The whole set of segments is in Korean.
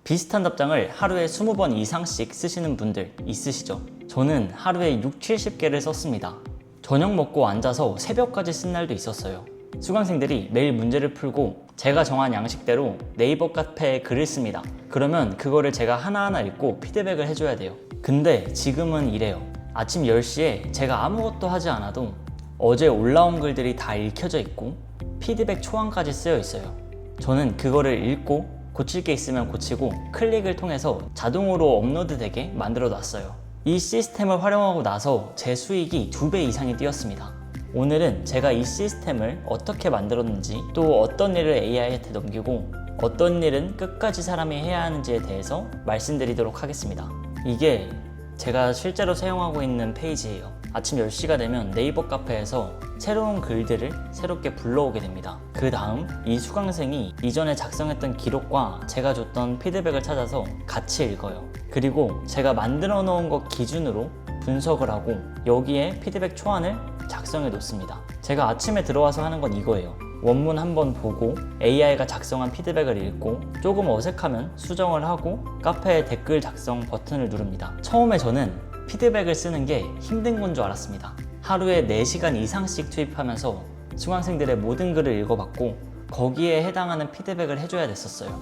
비슷한 답장을 하루에 20번 이상씩 쓰시는 분들 있으시죠? 저는 하루에 6, 70개를 썼습니다. 저녁 먹고 앉아서 새벽까지 쓴 날도 있었어요. 수강생들이 매일 문제를 풀고 제가 정한 양식대로 네이버 카페에 글을 씁니다. 그러면 그거를 제가 하나하나 읽고 피드백을 해줘야 돼요. 근데 지금은 이래요. 아침 10시에 제가 아무것도 하지 않아도 어제 올라온 글들이 다 읽혀져 있고 피드백 초안까지 쓰여 있어요. 저는 그거를 읽고 고칠 게 있으면 고치고 클릭을 통해서 자동으로 업로드되게 만들어 놨어요. 이 시스템을 활용하고 나서 제 수익이 2배 이상이 뛰었습니다. 오늘은 제가 이 시스템을 어떻게 만들었는지, 또 어떤 일을 AI한테 넘기고 어떤 일은 끝까지 사람이 해야 하는지에 대해서 말씀드리도록 하겠습니다. 이게 제가 실제로 사용하고 있는 페이지예요. 아침 10시가 되면 네이버 카페에서 새로운 글들을 새롭게 불러오게 됩니다. 그 다음 이 수강생이 이전에 작성했던 기록과 제가 줬던 피드백을 찾아서 같이 읽어요. 그리고 제가 만들어 놓은 것 기준으로 분석을 하고 여기에 피드백 초안을 작성해 놓습니다. 제가 아침에 들어와서 하는 건 이거예요. 원문 한번 보고 AI가 작성한 피드백을 읽고 조금 어색하면 수정을 하고 카페에 댓글 작성 버튼을 누릅니다. 처음에 저는 피드백을 쓰는 게 힘든 건 줄 알았습니다. 하루에 4시간 이상씩 투입하면서 수강생들의 모든 글을 읽어봤고 거기에 해당하는 피드백을 해줘야 됐었어요.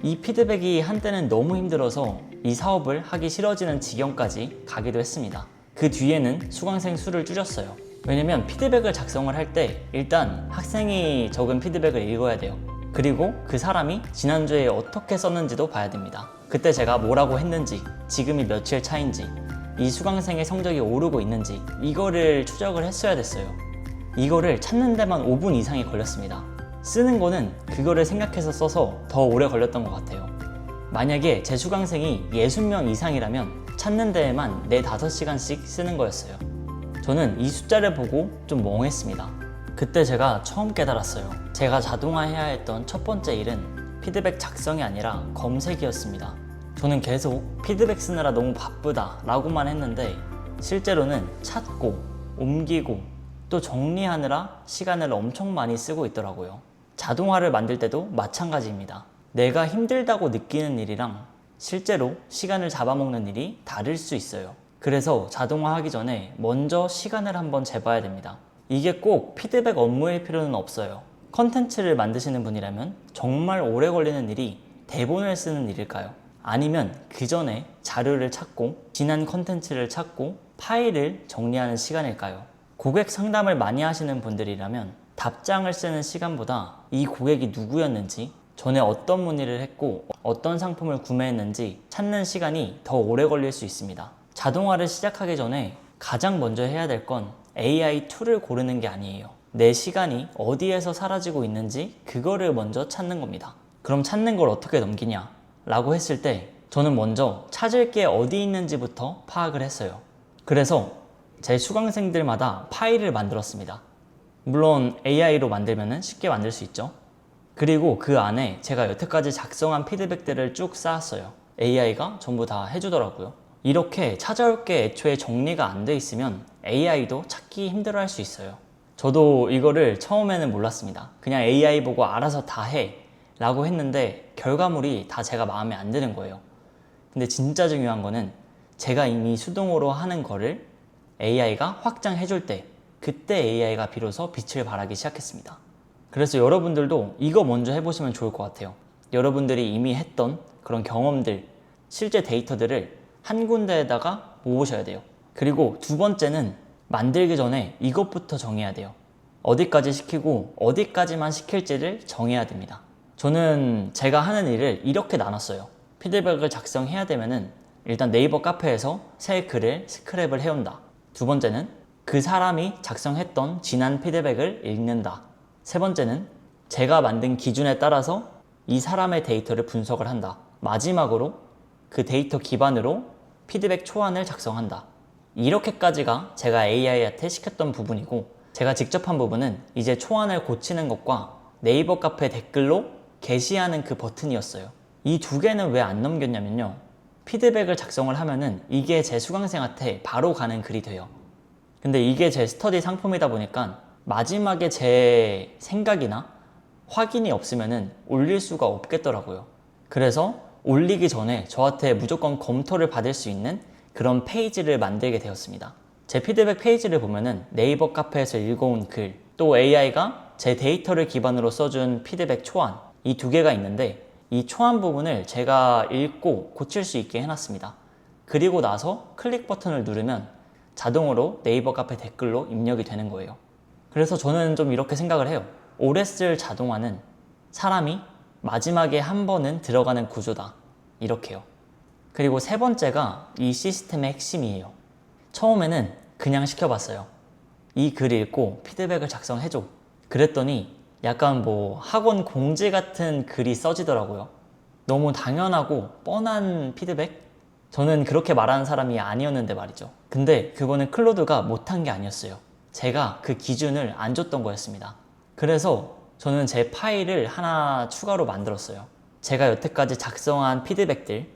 이 피드백이 한때는 너무 힘들어서 이 사업을 하기 싫어지는 지경까지 가기도 했습니다. 그 뒤에는 수강생 수를 줄였어요. 왜냐면 피드백을 작성을 할 때 일단 학생이 적은 피드백을 읽어야 돼요. 그리고 그 사람이 지난주에 어떻게 썼는지도 봐야 됩니다. 그때 제가 뭐라고 했는지, 지금이 며칠 차인지, 이 수강생의 성적이 오르고 있는지 이거를 추적을 했어야 됐어요. 이거를 찾는 데만 5분 이상이 걸렸습니다. 쓰는 거는 그거를 생각해서 써서 더 오래 걸렸던 것 같아요. 만약에 제 수강생이 60명 이상이라면 찾는 데에만 4, 5시간씩 쓰는 거였어요. 저는 이 숫자를 보고 좀 멍했습니다. 그때 제가 처음 깨달았어요. 제가 자동화해야 했던 첫 번째 일은 피드백 작성이 아니라 검색이었습니다. 저는 계속 피드백 쓰느라 너무 바쁘다 라고만 했는데 실제로는 찾고 옮기고 또 정리하느라 시간을 엄청 많이 쓰고 있더라고요. 자동화를 만들 때도 마찬가지입니다. 내가 힘들다고 느끼는 일이랑 실제로 시간을 잡아먹는 일이 다를 수 있어요. 그래서 자동화하기 전에 먼저 시간을 한번 재봐야 됩니다. 이게 꼭 피드백 업무일 필요는 없어요. 컨텐츠를 만드시는 분이라면 정말 오래 걸리는 일이 대본을 쓰는 일일까요? 아니면 그 전에 자료를 찾고 지난 컨텐츠를 찾고 파일을 정리하는 시간일까요? 고객 상담을 많이 하시는 분들이라면 답장을 쓰는 시간보다 이 고객이 누구였는지, 전에 어떤 문의를 했고 어떤 상품을 구매했는지 찾는 시간이 더 오래 걸릴 수 있습니다. 자동화를 시작하기 전에 가장 먼저 해야 될 건 AI 툴을 고르는 게 아니에요. 내 시간이 어디에서 사라지고 있는지 그거를 먼저 찾는 겁니다. 그럼 찾는 걸 어떻게 넘기냐? 라고 했을 때 저는 먼저 찾을 게 어디 있는지부터 파악을 했어요. 그래서 제 수강생들마다 파일을 만들었습니다. 물론 AI로 만들면 쉽게 만들 수 있죠. 그리고 그 안에 제가 여태까지 작성한 피드백들을 쭉 쌓았어요. AI가 전부 다 해주더라고요. 이렇게 찾아올 게 애초에 정리가 안 돼 있으면 AI도 찾기 힘들어 할 수 있어요. 저도 이거를 처음에는 몰랐습니다. 그냥 AI 보고 알아서 다 해 라고 했는데 결과물이 다 제가 마음에 안 드는 거예요. 근데 진짜 중요한 거는 제가 이미 수동으로 하는 거를 AI가 확장해 줄 때, 그때 AI가 비로소 빛을 발하기 시작했습니다. 그래서 여러분들도 이거 먼저 해보시면 좋을 것 같아요. 여러분들이 이미 했던 그런 경험들, 실제 데이터들을 한 군데에다가 모으셔야 돼요. 그리고 두 번째는 만들기 전에 이것부터 정해야 돼요. 어디까지 시키고 어디까지만 시킬지를 정해야 됩니다. 저는 제가 하는 일을 이렇게 나눴어요. 피드백을 작성해야 되면은 일단 네이버 카페에서 새 글을 스크랩을 해온다. 두 번째는 그 사람이 작성했던 지난 피드백을 읽는다. 세 번째는 제가 만든 기준에 따라서 이 사람의 데이터를 분석을 한다. 마지막으로 그 데이터 기반으로 피드백 초안을 작성한다. 이렇게까지가 제가 AI한테 시켰던 부분이고, 제가 직접 한 부분은 이제 초안을 고치는 것과 네이버 카페 댓글로 게시하는 그 버튼이었어요. 이 두 개는 왜 안 넘겼냐면요, 피드백을 작성을 하면은 이게 제 수강생한테 바로 가는 글이 돼요. 근데 이게 제 스터디 상품이다 보니까 마지막에 제 생각이나 확인이 없으면은 올릴 수가 없겠더라고요. 그래서 올리기 전에 저한테 무조건 검토를 받을 수 있는 그런 페이지를 만들게 되었습니다. 제 피드백 페이지를 보면은 네이버 카페에서 읽어온 글, 또 AI가 제 데이터를 기반으로 써준 피드백 초안, 이 두 개가 있는데 이 초안 부분을 제가 읽고 고칠 수 있게 해놨습니다. 그리고 나서 클릭 버튼을 누르면 자동으로 네이버 카페 댓글로 입력이 되는 거예요. 그래서 저는 좀 이렇게 생각을 해요. 오래 쓸 자동화는 사람이 마지막에 한 번은 들어가는 구조다. 이렇게요. 그리고 세 번째가 이 시스템의 핵심이에요. 처음에는 그냥 시켜봤어요. 이 글 읽고 피드백을 작성해줘. 그랬더니 약간 뭐 학원 공지 같은 글이 써지더라고요. 너무 당연하고 뻔한 피드백? 저는 그렇게 말하는 사람이 아니었는데 말이죠. 근데 그거는 클로드가 못한 게 아니었어요. 제가 그 기준을 안 줬던 거였습니다. 그래서 저는 제 파일을 하나 추가로 만들었어요. 제가 여태까지 작성한 피드백들,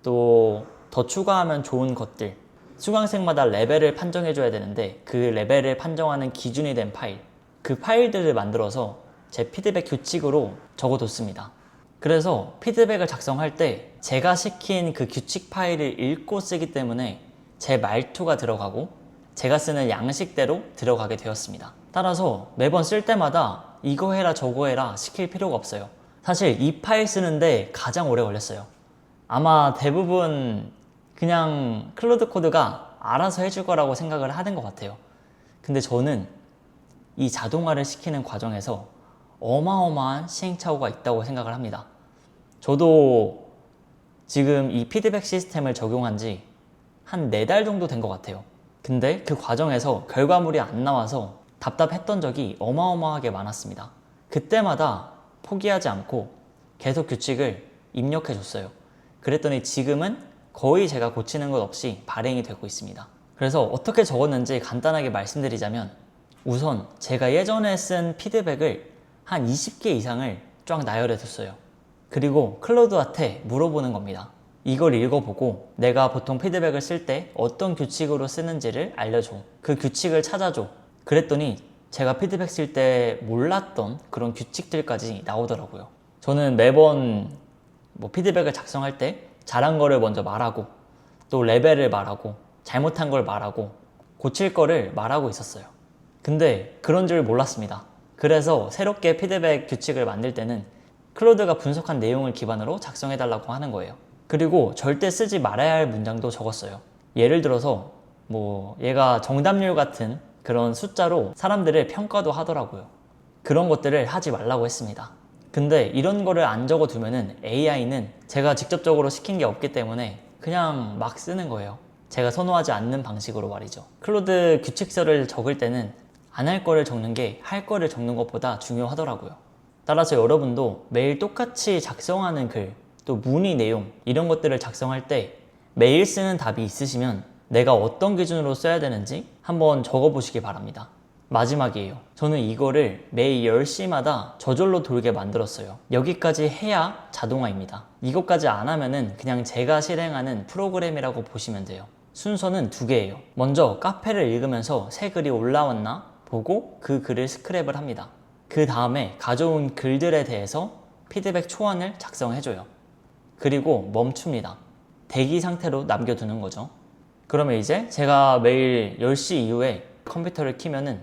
또 더 추가하면 좋은 것들, 수강생마다 레벨을 판정해줘야 되는데 그 레벨을 판정하는 기준이 된 파일, 그 파일들을 만들어서 제 피드백 규칙으로 적어뒀습니다. 그래서 피드백을 작성할 때 제가 시킨 그 규칙 파일을 읽고 쓰기 때문에 제 말투가 들어가고 제가 쓰는 양식대로 들어가게 되었습니다. 따라서 매번 쓸 때마다 이거 해라 저거 해라 시킬 필요가 없어요. 사실 이 파일 쓰는데 가장 오래 걸렸어요. 아마 대부분 그냥 클로드 코드가 알아서 해줄 거라고 생각을 하는 것 같아요. 근데 저는 이 자동화를 시키는 과정에서 어마어마한 시행착오가 있다고 생각을 합니다. 저도 지금 이 피드백 시스템을 적용한 지 한 4달 정도 된 것 같아요. 근데 그 과정에서 결과물이 안 나와서 답답했던 적이 어마어마하게 많았습니다. 그때마다 포기하지 않고 계속 규칙을 입력해 줬어요. 그랬더니 지금은 거의 제가 고치는 것 없이 발행이 되고 있습니다. 그래서 어떻게 적었는지 간단하게 말씀드리자면 우선 제가 예전에 쓴 피드백을 한 20개 이상을 쫙 나열해 뒀어요. 그리고 클로드한테 물어보는 겁니다. 이걸 읽어보고 내가 보통 피드백을 쓸 때 어떤 규칙으로 쓰는지를 알려줘. 그 규칙을 찾아줘. 그랬더니 제가 피드백 쓸 때 몰랐던 그런 규칙들까지 나오더라고요. 저는 매번 피드백을 작성할 때 잘한 거를 먼저 말하고 또 레벨을 말하고 잘못한 걸 말하고 고칠 거를 말하고 있었어요. 근데 그런 줄 몰랐습니다. 그래서 새롭게 피드백 규칙을 만들 때는 클로드가 분석한 내용을 기반으로 작성해달라고 하는 거예요. 그리고 절대 쓰지 말아야 할 문장도 적었어요. 예를 들어서 얘가 정답률 같은 그런 숫자로 사람들을 평가도 하더라고요. 그런 것들을 하지 말라고 했습니다. 근데 이런 거를 안 적어두면은 AI는 제가 직접적으로 시킨 게 없기 때문에 그냥 막 쓰는 거예요. 제가 선호하지 않는 방식으로 말이죠. 클로드 규칙서를 적을 때는 안 할 거를 적는 게 할 거를 적는 것보다 중요하더라고요. 따라서 여러분도 매일 똑같이 작성하는 글, 또 문의 내용 이런 것들을 작성할 때 매일 쓰는 답이 있으시면 내가 어떤 기준으로 써야 되는지 한번 적어보시기 바랍니다. 마지막이에요. 저는 이거를 매일 10시마다 저절로 돌게 만들었어요. 여기까지 해야 자동화입니다. 이것까지 안 하면은 그냥 제가 실행하는 프로그램이라고 보시면 돼요. 순서는 2개예요. 먼저 카페를 읽으면서 새 글이 올라왔나 보고 그 글을 스크랩을 합니다. 그 다음에 가져온 글들에 대해서 피드백 초안을 작성해줘요. 그리고 멈춥니다. 대기 상태로 남겨두는 거죠. 그러면 이제 제가 매일 10시 이후에 컴퓨터를 켜면은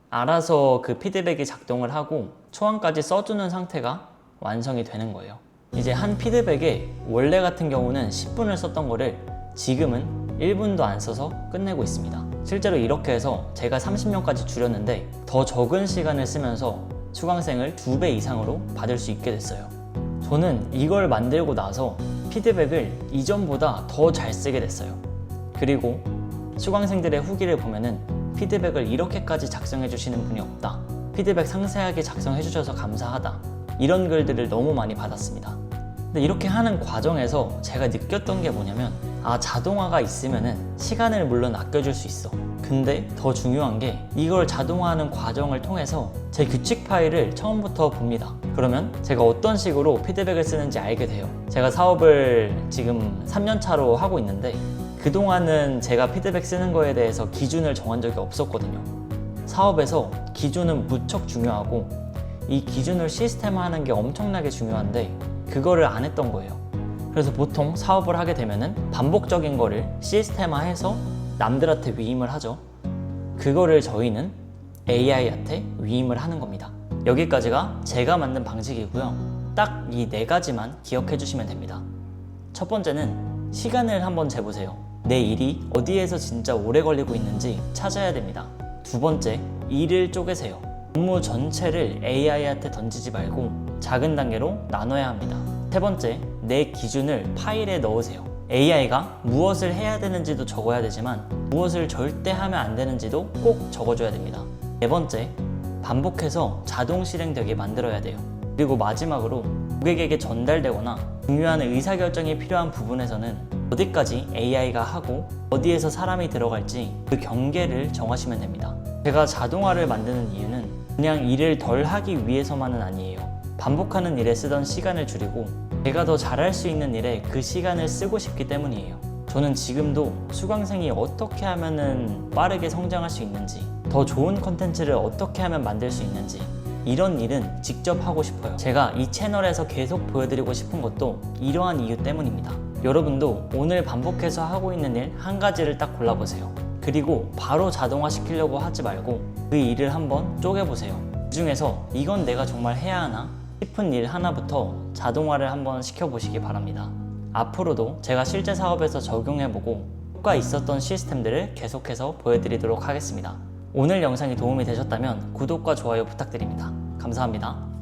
알아서 그 피드백이 작동을 하고 초안까지 써주는 상태가 완성이 되는 거예요. 이제 한 피드백에 원래 같은 경우는 10분을 썼던 거를 지금은 1분도 안 써서 끝내고 있습니다. 실제로 이렇게 해서 제가 30명까지 줄였는데 더 적은 시간을 쓰면서 수강생을 2배 이상으로 받을 수 있게 됐어요. 저는 이걸 만들고 나서 피드백을 이전보다 더 잘 쓰게 됐어요. 그리고 수강생들의 후기를 보면은 피드백을 이렇게까지 작성해 주시는 분이 없다. 피드백 상세하게 작성해 주셔서 감사하다. 이런 글들을 너무 많이 받았습니다. 근데 이렇게 하는 과정에서 제가 느꼈던 게 뭐냐면 자동화가 있으면은 시간을 물론 아껴줄 수 있어. 근데 더 중요한 게 이걸 자동화하는 과정을 통해서 제 규칙 파일을 처음부터 봅니다. 그러면 제가 어떤 식으로 피드백을 쓰는지 알게 돼요. 제가 사업을 지금 3년 차로 하고 있는데 그동안은 제가 피드백 쓰는 거에 대해서 기준을 정한 적이 없었거든요. 사업에서 기준은 무척 중요하고 이 기준을 시스템화하는 게 엄청나게 중요한데 그거를 안 했던 거예요. 그래서 보통 사업을 하게 되면은 반복적인 거를 시스템화해서 남들한테 위임을 하죠. 그거를 저희는 AI한테 위임을 하는 겁니다. 여기까지가 제가 만든 방식이고요. 딱 이 네 가지만 기억해 주시면 됩니다. 첫 번째는 시간을 한번 재보세요. 내 일이 어디에서 진짜 오래 걸리고 있는지 찾아야 됩니다. 두 번째, 일을 쪼개세요. 업무 전체를 AI한테 던지지 말고 작은 단계로 나눠야 합니다. 세 번째, 내 기준을 파일에 넣으세요. AI가 무엇을 해야 되는지도 적어야 되지만 무엇을 절대 하면 안 되는지도 꼭 적어줘야 됩니다. 네 번째, 반복해서 자동 실행되게 만들어야 돼요. 그리고 마지막으로 고객에게 전달되거나 중요한 의사결정이 필요한 부분에서는 어디까지 AI가 하고 어디에서 사람이 들어갈지 그 경계를 정하시면 됩니다. 제가 자동화를 만드는 이유는 그냥 일을 덜 하기 위해서만은 아니에요. 반복하는 일에 쓰던 시간을 줄이고 제가 더 잘할 수 있는 일에 그 시간을 쓰고 싶기 때문이에요. 저는 지금도 수강생이 어떻게 하면 빠르게 성장할 수 있는지, 더 좋은 컨텐츠를 어떻게 하면 만들 수 있는지 이런 일은 직접 하고 싶어요. 제가 이 채널에서 계속 보여드리고 싶은 것도 이러한 이유 때문입니다. 여러분도 오늘 반복해서 하고 있는 일 한 가지를 딱 골라보세요. 그리고 바로 자동화 시키려고 하지 말고 그 일을 한번 쪼개보세요. 그 중에서 이건 내가 정말 해야 하나 싶은 일 하나부터 자동화를 한번 시켜보시기 바랍니다. 앞으로도 제가 실제 사업에서 적용해보고 효과 있었던 시스템들을 계속해서 보여드리도록 하겠습니다. 오늘 영상이 도움이 되셨다면 구독과 좋아요 부탁드립니다. 감사합니다.